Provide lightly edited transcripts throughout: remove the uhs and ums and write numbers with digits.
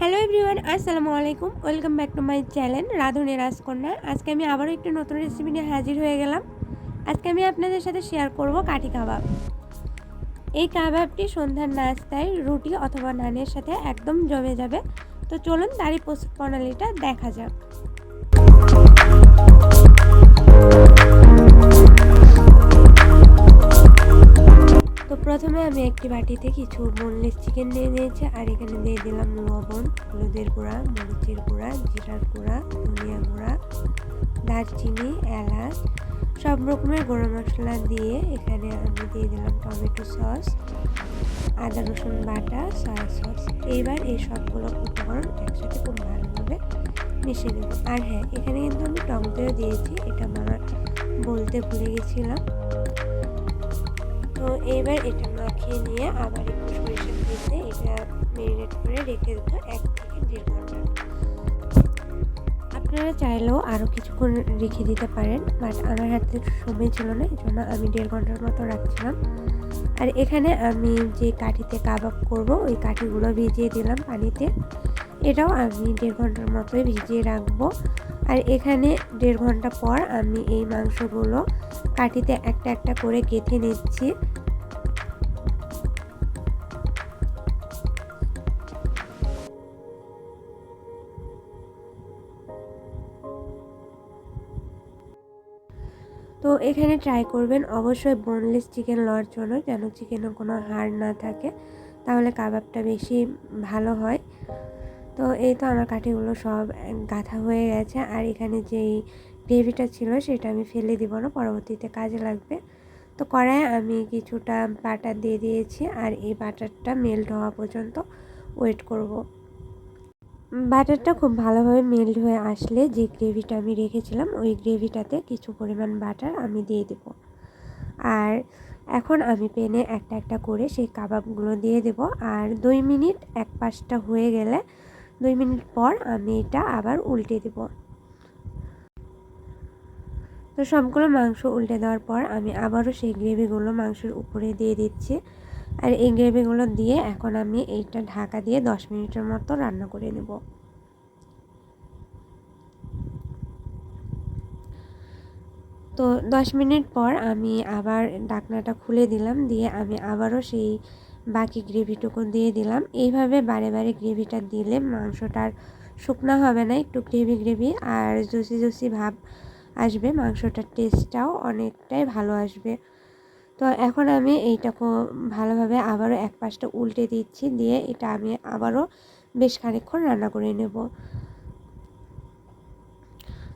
Hello everyone, আসসালামু আলাইকুম। Welcome back to my channel রাঁধুনি রাজকন্যা। আজকে আমি আবারও একটি নতুন রেসিপি নিয়ে হাজির হয়ে গেলাম। আজকে আমি আপনাদের সাথে শেয়ার করব কাঠি কাবাব। এই কাবাবটি সন্ধ্যার নাস্তায় রুটি অথবা নানের সাথে একদম জমে যাবে। তো চলুন তারই প্রস্তুত প্রণালীটা দেখা যাক। তো প্রথমে আমি একটি বাটিতে কিছু বোনলেস চিকেন নিয়ে নিয়েছি, আর এখানে দিয়ে দিলাম লবণ, হলুদের গুঁড়া, মরিচের গুঁড়া, জিরার গুঁড়া, ধনিয়া গুঁড়া, দারচিনি, এলাচ, সব রকমের গরম মশলা দিয়ে এখানে আমি দিয়ে দিলাম টমেটো সস, আদা রসুন বাটা, সয়া সস। এইবার এই সবগুলো উপকরণ একসাথে খুব ভালোভাবে মিশিয়ে নেব। আর হ্যাঁ, এখানে কিন্তু আমি টক দইও দিয়েছি, এটা আমার বলতে ভুলে গেছিলাম। তো এইবার এটা মাখিয়ে নিয়ে আবার একটু সরিষার তেল দিয়ে এটা ম্যারিনেট করে রেখে দেবো 1 থেকে 1.5 ঘন্টা। আপনারা চাইলেও আরও কিছুক্ষণ রেখে দিতে পারেন, বাট আমার হাতে সময় ছিল না, এই জন্য আমি 1.5 ঘন্টার মতো রাখছিলাম। আর এখানে আমি যে কাঠিতে কাবাব করব ওই কাঠিগুলো ভিজিয়ে দিলাম পানিতে। এটাও আমি 1.5 ঘন্টার মতোই ভিজিয়ে রাখবো। আর এখানে 1.5 ঘন্টা পর আমি এই মাংসগুলো কাঠিতে একটা একটা করে গেঁথে নিচ্ছি। তো এখানে ট্রাই করবেন অবশ্যই বোনলেস চিকেন লওয়ার জন্য, যেন চিকেনে কোনো হাড় না থাকে, তাহলে কাবাবটা বেশি ভালো হয়। তো এই তো আমার কাঠিগুলো সব গাঁথা হয়ে গেছে। আর এখানে যেই গ্রেভিটা ছিল সেটা আমি ফেলে দিব না, পরবর্তীতে কাজে লাগবে। তো কড়াইয়ে আমি কিছুটা বাটার দিয়ে দিয়েছি, আর এই বাটারটা মেল্ট হওয়া পর্যন্ত ওয়েট করব। বাটারটা খুব ভালোভাবে মেল্ট হয়ে আসলে যে গ্রেভিটা আমি রেখেছিলাম ওই গ্রেভিটাতে কিছু পরিমাণ বাটার আমি দিয়ে দেব। আর এখন আমি প্যানে একটা একটা করে সেই কাবাবগুলো দিয়ে দেব। আর 2 মিনিট এক পাশটা হয়ে গেলে 2 মিনিট পর আমি এটা আবার উল্টে দেব। তো সবগুলো মাংস উল্টে দেওয়ার পর আমি আবারও সেই গ্রেভিগুলো মাংসের উপরে দিয়ে দিচ্ছি। আর এই গ্রেভিগুলো দিয়ে এখন আমি এইটা ঢাকা দিয়ে 10 মিনিটের মতো রান্না করে নেব। তো 10 মিনিট পর আমি আবার ঢাকনাটা খুলে দিলাম, দিয়ে আমি আবারও সেই বাকি গ্রেভিটুকু দিয়ে দিলাম। এইভাবে বারে বারে গ্রেভিটা দিলে মাংসটার শুকনা হবে না, একটু গ্রেভি গ্রেভি আর জুসি জুসি ভাব আসবে, মাংসটার টেস্টটাও অনেকটাই ভালো আসবে। তো এখন আমি এইটাকে ভালোভাবে আবারও এক পাশটা উল্টে দিচ্ছি, দিয়ে এটা আমি আবারও বেশ খানিকক্ষণ রান্না করে নেব।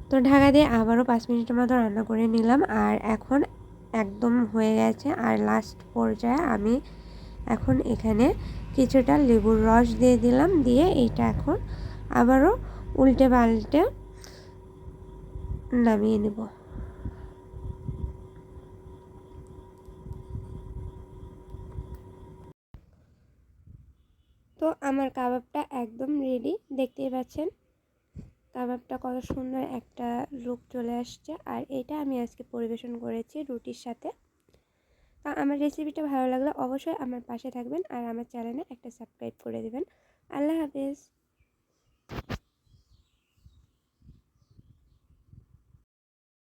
তো ঢাকা দিয়ে আবারও 5 মিনিটের মতো রান্না করে নিলাম। আর এখন একদম হয়ে গেছে। আর লাস্ট পর্যায়ে আমি এখন এখানে কিছুটা লেবুর রস দিয়ে দিলাম, দিয়ে এইটা এখন আবারও উল্টে পাল্টে নামিয়ে নেব। তো আমার কাবাবটা একদম রেডি, দেখতেই পাচ্ছেন কাবাবটা কত সুন্দর একটা লুক চলে আসছে। আর এটা আমি আজকে পরিবেশন করেছি রুটির সাথে। তো আমার রেসিপিটা ভালো লাগলে অবশ্যই আমার পাশে থাকবেন আর আমার চ্যানেলে একটা সাবস্ক্রাইব করে দেবেন। আল্লাহ হাফেজ।